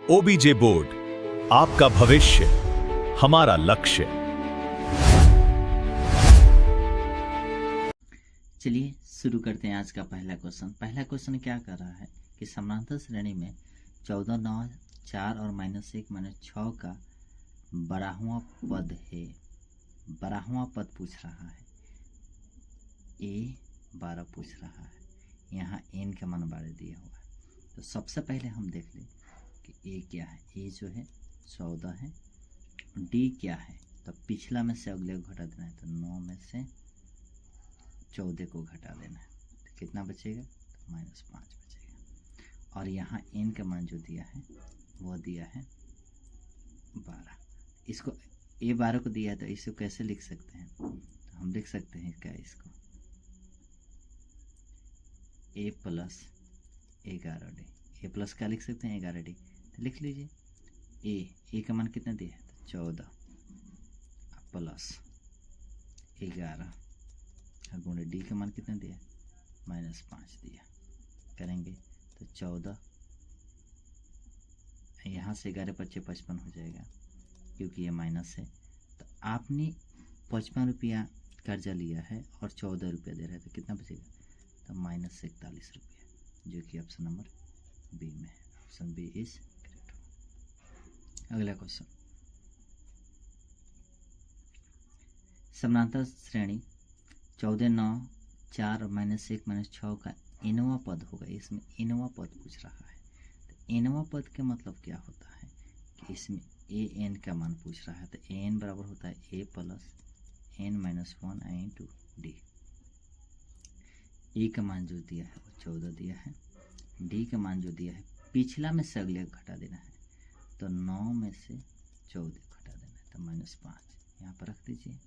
OBJ board, आपका भविष्य हमारा लक्ष्य। चलिए शुरू करते हैं आज का पहला क्वेश्चन। पहला क्वेश्चन क्या कर रहा है कि समानांतर श्रेणी में 14, 9, 4 और -1 -6 का 12वां पद है। 12वां पद पूछ रहा है, ए 12 पूछ रहा है। यहाँ n का मान 12 दिया हुआ है। तो सबसे पहले हम देख लें कि ए क्या है। ए जो है 14 है। डी क्या है, तो पिछला में से अगले को घटा देना है, तो 9 में से 14 को घटा देना है, तो कितना बचेगा, तो -5 बचेगा। और यहाँ n का मान जो दिया है वह दिया है 12। इसको ए 12 को दिया है, तो इसको कैसे लिख सकते हैं, तो हम लिख सकते हैं क्या, इसको a plus 11d। A plus क्या लिख सकते हैं, 11d। तो लिख लीजिए ए का मान कितना दिया है, तो 14 प्लस 11 गुणे डी का मान कितना दिया, -5 दिया। करेंगे तो 14, यहाँ से 11 × 5 = 55 हो जाएगा, क्योंकि ये माइनस है। तो आपने 55 रुपया कर्जा लिया है और 14 रुपया दे रहा है, तो कितना बचेगा, तो -41 रुपया, जो कि ऑप्शन नंबर बी में है। Option B is correct. अगला क्वेश्चन, समानांतर श्रेणी 14, 9, 4 और -1 -6 का nवां पद होगा। इसमें nवां पद पूछ रहा है। तो nवां पद का मतलब क्या होता है कि इसमें an का मान पूछ रहा है। तो an बराबर होता है a प्लस n - 1 इंटू डी। ए का मान जो दिया है वो 14 दिया है। डी का मान जो दिया है पिछला में से अगले घटा देना है, तो 9 में से 14 घटा देना है, तो -5 यहाँ पर रख दीजिए,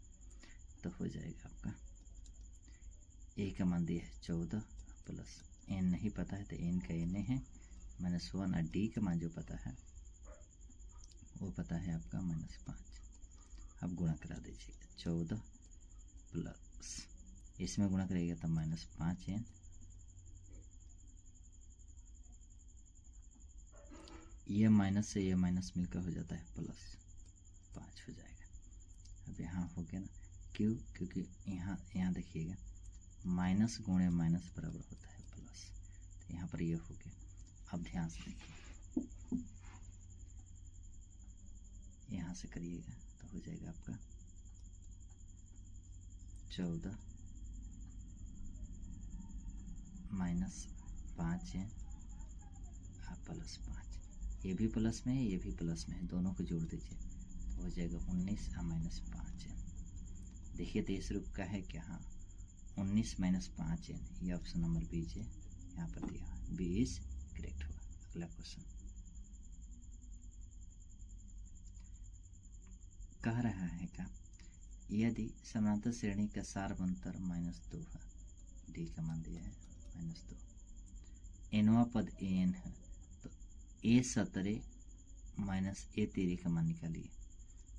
तो हो जाएगा आपका ए का मान दिया है 14 प्लस n नहीं पता है, तो n का n है -1, और डी का मान जो पता है वो पता है आपका -5। अब गुणा करा दीजिएगा, 14 प्लस इसमें गुणा करिएगा तो -5n, ये माइनस से ये माइनस मिलकर हो जाता है +5 हो जाएगा। अब यहाँ हो गया ना, क्यों, क्योंकि यहाँ देखिएगा माइनस गुणे माइनस बराबर होता है प्लस, तो यहाँ पर ये हो गया। अब ध्यान से देखिए, यहाँ से करिएगा तो हो जाएगा आपका 14 -5n +5। ये भी प्लस में है, ये भी प्लस में है, दोनों को जोड़ दीजिए तो हो जाएगा 19 -5n। देखिए 23 रूप का है क्या, हाँ 19 -5n, ये ऑप्शन नंबर बी है यहाँ पर दिया, बी इज करेक्ट होगा। अगला क्वेश्चन कह रहा है क्या, यदि समानांतर श्रेणी का सारवंतर -2 है, डी का मान दिया है -2, nवां पद an है, तो a 17 - a 13 का मान निकालिए,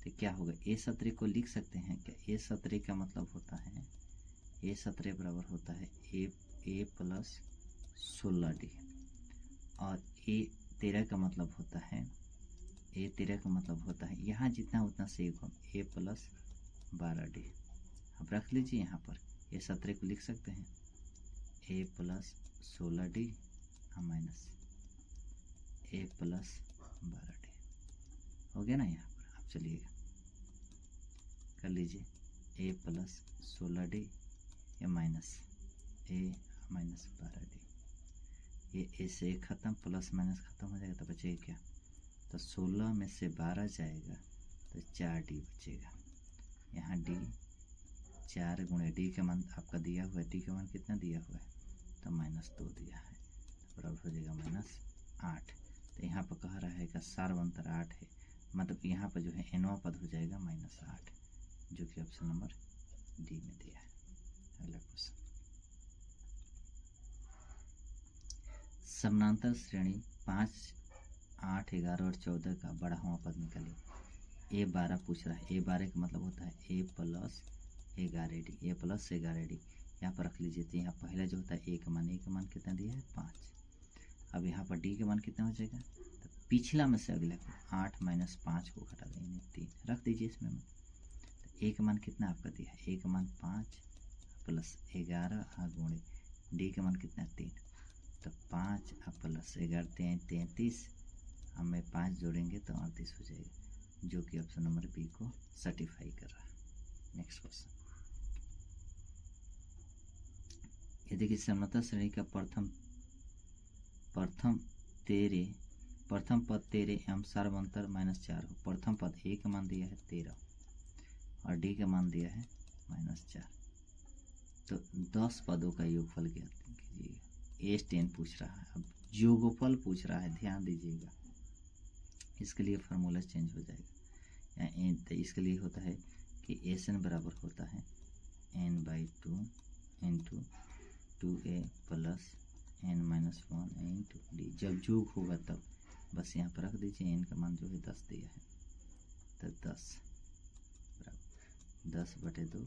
तो क्या होगा। a 17 को लिख सकते हैं क्या, a 17 का मतलब होता है a 17 बराबर होता है a प्लस 16d, और a 13 का मतलब होता है यहाँ जितना उतना से a प्लस 12d। अब रख लीजिए यहाँ पर a 17 को लिख सकते हैं a plus 16d minus a plus 12d, हो गया ना यहाँ पर। आप चलिए कर लीजिए a प्लस 16d या माइनस a माइनस 12d, ये a से खत्म, प्लस माइनस खत्म हो जाएगा, तो बचेगा क्या, तो 16 में से 12 जाएगा तो 4d बचेगा। यहाँ d 4 गुणे डी का मान आपका दिया हुआ है, डी का मान कितना दिया हुआ है, तो -2 दिया है, तो बराबर हो जाएगा -8। तो यहाँ पर कह रहा है कि सारवंतर 8 है, मतलब यहाँ पर जो है nवां पद हो जाएगा -8, जो कि ऑप्शन नंबर डी में दिया है। अगला क्वेश्चन, समानांतर श्रेणी 5, 8, 11 और 14 का 12वां पद निकालिए। a 12 पूछ रहा है, a 12 का मतलब होता है a plus 11d, a plus 11d यहाँ पर रख लीजिए। तो यहाँ पहला जो होता है a का मान कितना दिया है 5। अब यहाँ पर d का मान कितना हो जाएगा, तो पिछला में से अगले को 8 माइनस 5 को घटा दें, यानी 3 रख दीजिए इसमें। तो ए का मान कितना आपका दिया है, ए का मान 5 प्लस 11 गुणे डी का मान कितना है 3। तो 5 प्लस 11 33, हमें 5 जोड़ेंगे तो 38 हो जाएगा, जो कि ऑप्शन नंबर बी को सर्टिफाई कर रहा है। नेक्स्ट क्वेश्चन, यदि कि समता श्रेणी का प्रथम पद 13 एवं सार्वंतर -4 हो। प्रथम पद ए का मान दिया है 13 और डी का मान दिया है -4, तो 10 पदों का योगफल ज्ञात कीजिएगा। एस 10 पूछ रहा है, अब योगफल पूछ रहा है, ध्यान दीजिएगा। इसके लिए फार्मूला चेंज हो जाएगा, तो इसके लिए होता है कि एस एन बराबर होता है n/2 into 2a plus n-1 into D. जब जोग होगा तब बस यहाँ पर रख दीजिए, n का मान जो है 10 दिया है, तो 10 बराबर 10/2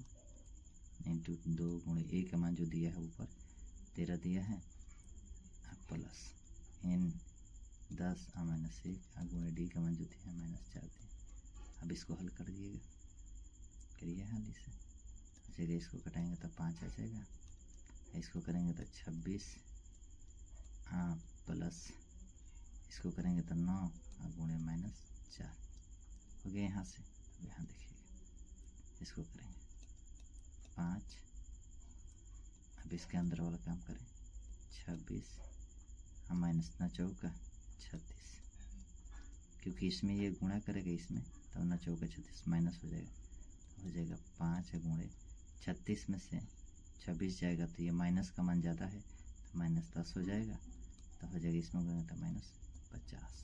इंटू 2 गुणे ए का मान जो दिया है ऊपर 13 दिया है, प्लस n 10 -1 गुणे डी का मान जो दिया है -4 दिया। अब इसको हल कर दिएगा, करिए हल इसे। चलिए इसको कटाएंगे तो 5 आ जाएगा, इसको करेंगे तो 26 प्लस इसको करेंगे तो 9 गुणे -4 हो गया यहाँ से। अब यहाँ देखिएगा, इसको करेंगे 5, अब इसके अंदर वाला काम करें 26 माइनस 9 चौका 36, क्योंकि इसमें ये गुणा करेगा इसमें, तो 9 चौका 36 माइनस हो जाएगा 5 गुणे 36 में से 26 जाएगा तो ये माइनस का मान ज़्यादा है, तो -10 हो जाएगा, तो हो जाएगा इसमें गए तो -50,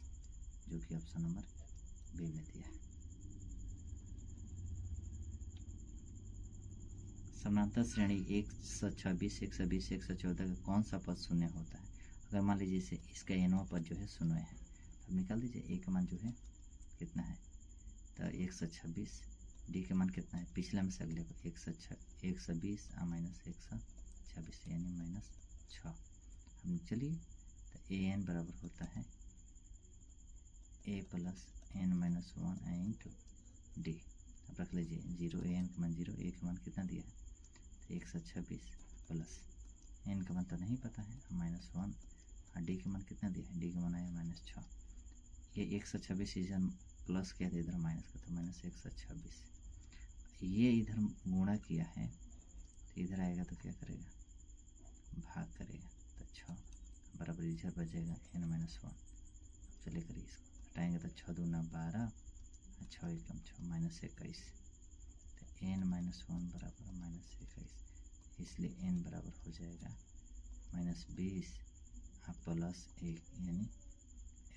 जो कि ऑप्शन नंबर बी में दिया है। समांतर श्रेणी 126, 120, 114 का कौन सा पद शून्य होता है? अगर मान लीजिए इसे इसका एनवा पद जो है शून्य है, अब निकाल दीजिए। ए का मान जो है कितना है, तो 126, डी का मान कितना है, पिछला में से अगले को 120 माइनस 126 यानी -6। हम चलिए तो ए एन बराबर होता है ए प्लस n-1 इंटू डी। अब रख लीजिए 0, ए एन का मान 0, ए का मान कितना दिया है, तो 126 प्लस एन का मान तो नहीं पता है -1 और डी का मान कितना दिया है, डी का मान आया -6। ये 126 इधर प्लस किया था, इधर माइनस का, तो -126। ये इधर गुणा किया है तो इधर आएगा तो क्या करेगा, भाग करेगा, तो 6 बराबर इधर बचेगा n-1। चलिए करिए इसको हटाएंगे तो 6 दूना 12 और 6 एकम 6 -21, तो n-1 बराबर -21, इसलिए n बराबर हो जाएगा -20 प्लस 1 यानी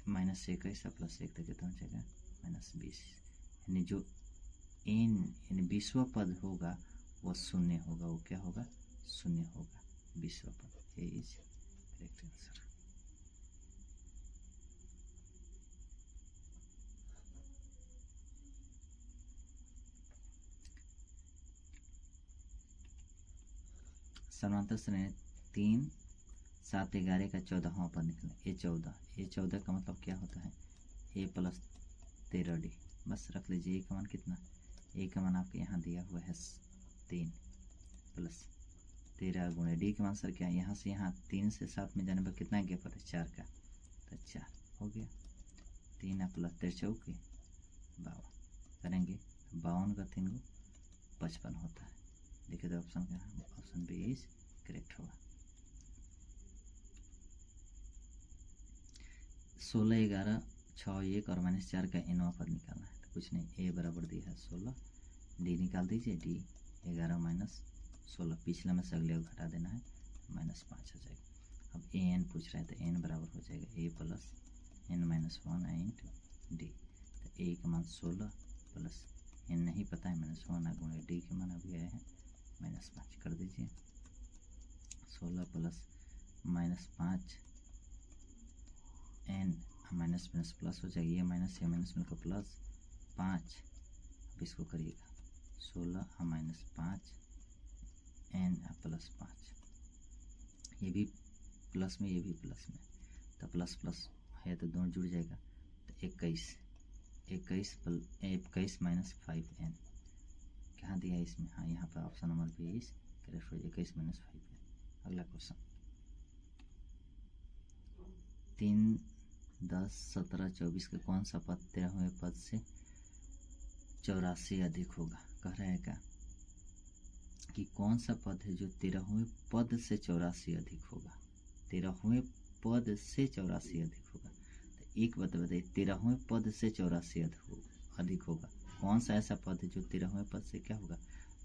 -21 प्लस 1 तो कितना हो जाएगा -20, यानी जो n यानी 20वां पद होगा वो शून्य होगा, वो क्या होगा, शून्य होगा 20वां पद। ये इज करेक्ट आंसर। समांतर श्रेणी 3, 7, 11 का 14वां पद निकला, ए 14 का मतलब क्या होता है, ए प्लस 13d। बस रख लीजिए। ए का मान कितना, ए का मान आपके यहाँ दिया हुआ है 3 प्लस 13 गुणे डी का मान सर क्या है, यहाँ से यहाँ 3 से 7 में जाने पर कितना गैप है, 4 का, तो 4 हो गया। 3 प्लस 13 चौके 52 करेंगे, 52 का 3 को 55 होता है। देखिए तो ऑप्शन क्या है, ऑप्शन बी इज करेक्ट होगा। 16, 11, 6, 1 और -4 का एनवा पद निकालना है, तो कुछ नहीं, ए बराबर दिया है 16, डी निकाल दीजिए, डी 11 माइनस 16, पिछला में से अगले को घटा देना है, -5 हो जाएगा। अब ए एन पूछ रहा है तो एन बराबर हो जाएगा ए प्लस n-1 इंटू डी। तो ए का मान 16 प्लस एन नहीं पता है -1 गुणे डी के मान अभी आए हैं -5, कर दीजिए। 16 plus -5 n minus minus plus हो जाएगी, ये माइनस मिलकर प्लस 5। अब इसको करिएगा 16 -5 एन प्लस 5, ये भी प्लस में ये भी प्लस में, तो प्लस प्लस है तो दोनों जुड़ जाएगा, 21 21 माइनस 5n कहाँ दिया है इसमें? हाँ, यहाँ पर ऑप्शन नंबर 20 करेक्ट हो, 21 माइनस 5n। अगला क्वेश्चन 3, 10, 17, 24 का कौन सा पद 13वें पद से 84 अधिक होगा? कह रहा है क्या कि कौन सा पद है जो 13वें पद से 84 अधिक होगा? 13वें पद से 84 अधिक होगा। तो एक बात बताइए, 13वें पद से 84 अधिक होगा, कौन सा ऐसा पद है जो 13वें पद से क्या होगा?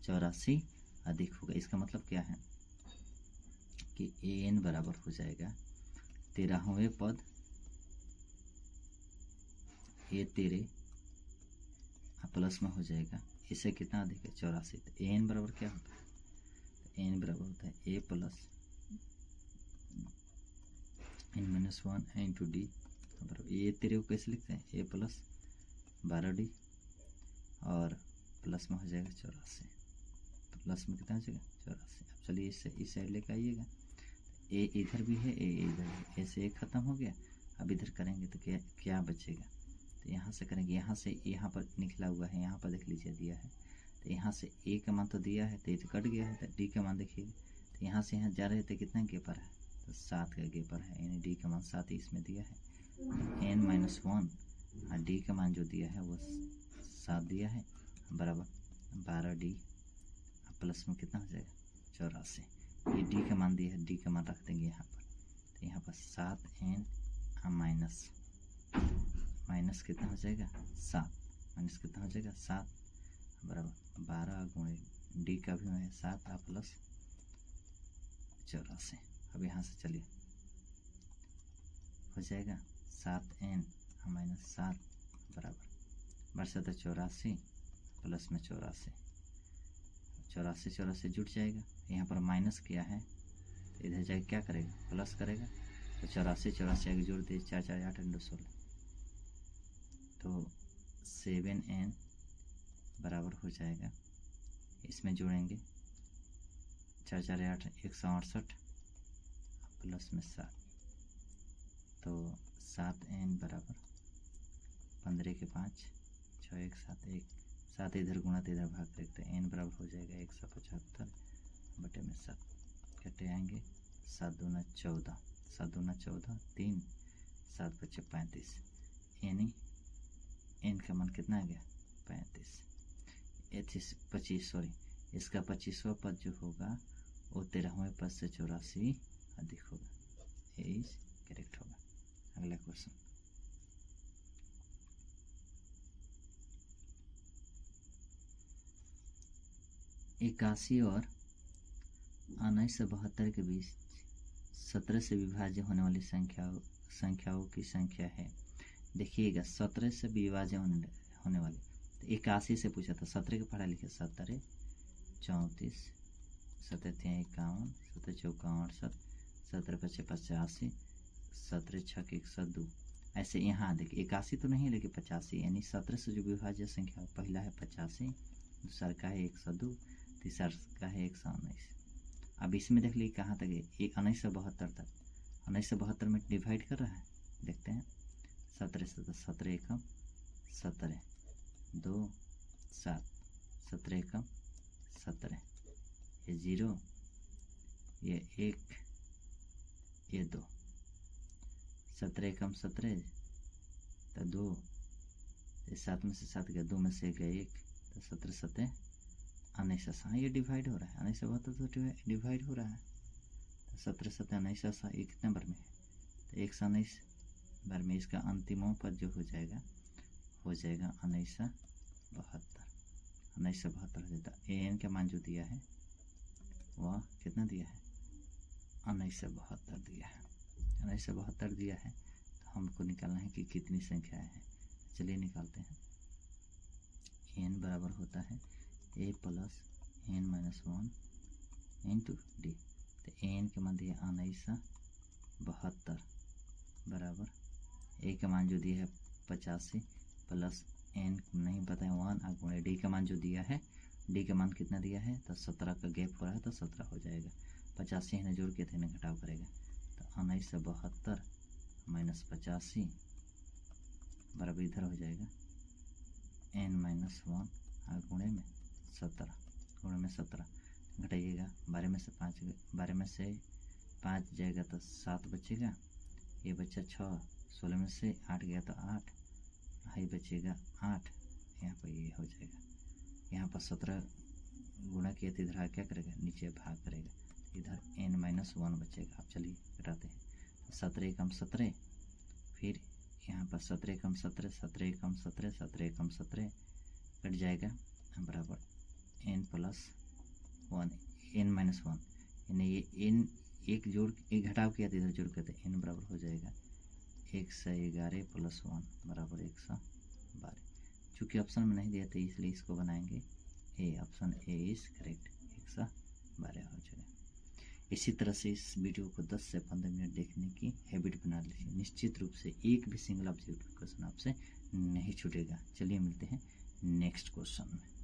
84 अधिक होगा। इसका मतलब क्या है कि an बराबर हो जाएगा 13वें पद, ये 13 प्लस में हो जाएगा, इससे कितना अधिक है? 84। तो an बराबर क्या होता है? तो an बराबर होता है a plus n-1 into D. ये 13 को कैसे लिखते हैं? a प्लस 12d और प्लस में हो जाएगा 84, प्लस में कितना हो जाएगा? 84। अब चलिए इससे इस साइड लेकर आइएगा, a इधर भी है, a इधर है, ऐसे एक खत्म हो गया। अब इधर करेंगे तो क्या बचेगा? तो यहाँ से करेंगे, यहाँ से यहाँ पर निकला हुआ है, यहाँ पर देख लीजिए दिया है, तो यहाँ से a का मान तो दिया है, तो ये तो कट गया है, तो d का मान देखिएगा, तो यहाँ से यहाँ जा रहे थे, कितना गेपर है? तो 7 का गेपर है, यानी d का मान 7 इसमें दिया है। n-1 और d का मान जो दिया है वो 7 दिया है, बराबर 12d प्लस में कितना हो जाएगा? 84। ये d का मान दिया है, d का मान रख देंगे यहाँ पर, तो यहाँ पर 7n माइनस कितना हो जाएगा? 7 माइनस कितना हो जाएगा? 7 बराबर 12 गुणे डी का भी है 7 प्लस 84। अब यहाँ से चलिए हो जाएगा 7n माइनस 7 बराबर बरसा था 84 प्लस में 84, 84 जुट जाएगा। यहाँ पर माइनस किया है तो इधर जाके क्या करेगा? प्लस करेगा, तो 84 आगे जोड़ दिए, 4 4 8 16, तो 7n बराबर हो जाएगा, इसमें जोड़ेंगे 4 4 8 168 प्लस में 7, तो 7n बराबर 15 के 5 6 1 7 1 7 इधर गुणा तो इधर भाग देखते हैं, n बराबर हो जाएगा 175 बटे में 7, कटे आएंगे 7 दूना 14, 7 दूना 14 3 7 बचे 35, यानी n का मान कितना आ गया? 35। 25 सॉरी, इसका 25वां पद जो होगा वो 13वें पद से 84 अधिक होगा, ये करेक्ट होगा। अगला क्वेश्चन 81 और 1972 के बीच 17 से विभाज्य होने वाली संख्याओं की संख्या है। देखिएगा 17 से विभाज्य होने वाली, तो 81 से पूछा था, 17 के पढ़ा लिखे 17 34 17 3 51 17 चौका 68 17 5 85 17 6 102, ऐसे यहाँ देखिए 81 तो नहीं लेकिन 85, यानी 17 से जो विभाज्य संख्या पहला है 85, दूसरा का है 102, तीसरा का है 119। अब इसमें देख लीजिए कहाँ तक है, 1972 तक, 1972 में डिवाइड कर रहा है, देखते हैं 17 से, तो 17 एकम 17 2 7 17 एकम 17, ये 0 ये 1 ये 2, 17 एकम 17 तो 2, 7 में से 7 गया, 2 में से गया 1, तो 17 7 19, हाँ ये डिवाइड हो रहा है, 1972 तो डिवाइड हो रहा है, तो 17 7 19, ये कितने बार में है? तो 119 बार में इसका अंतिमों पद जो हो जाएगा 1972 देता। an का मान जो दिया है वह कितना दिया है? 1972 दिया है, 1972 दिया है, तो हमको निकालना है कि कितनी संख्याएं हैं। चलिए निकालते हैं। n बराबर होता है a plus n-1 into D, तो n के मान दिया 1972 बराबर a का मान जो दिया है 85 प्लस n नहीं पता है 1 गुणे डी का मान जो दिया है, डी का मान कितना दिया है? तो 17 का गैप हो रहा है, तो 17 हो जाएगा, 85 इन्हें जोड़ के थे इन्हें घटाव करेगा, तो 1972 माइनस 85 बराबर इधर हो जाएगा n-1 गुणे में 17, गुणे में 17 घटाइएगा, 12 में से 5 जाएगा तो 7 बचेगा, ये बच्चा 6, 16 में से 8 गया तो 8, हाई बचेगा 8, यहाँ पर ये हो जाएगा। यहाँ पर 17 गुणा किया तो इधर क्या करेगा, नीचे भाग करेगा, इधर n-1 बचेगा। अब चलिए घटाते हैं, 17 कम 17, फिर यहाँ पर 17 कम 17, 17 कम 17, 17 कम 17 कट जाएगा, बराबर n+1 n-1, यानी ये n एक घटाव किया तो इधर जोड़ के n बराबर हो जाएगा 111 + 1 बराबर 112। चूँकि ऑप्शन में नहीं दिया था इसलिए इसको बनाएंगे ए, ऑप्शन ए इज करेक्ट, 112 हो जाएगा। इसी तरह से इस वीडियो को 10 से 15 मिनट देखने की हैबिट बना लीजिए, निश्चित रूप से एक भी सिंगल ऑब्जेक्टिव क्वेश्चन आपसे नहीं छूटेगा। चलिए मिलते हैं नेक्स्ट क्वेश्चन में।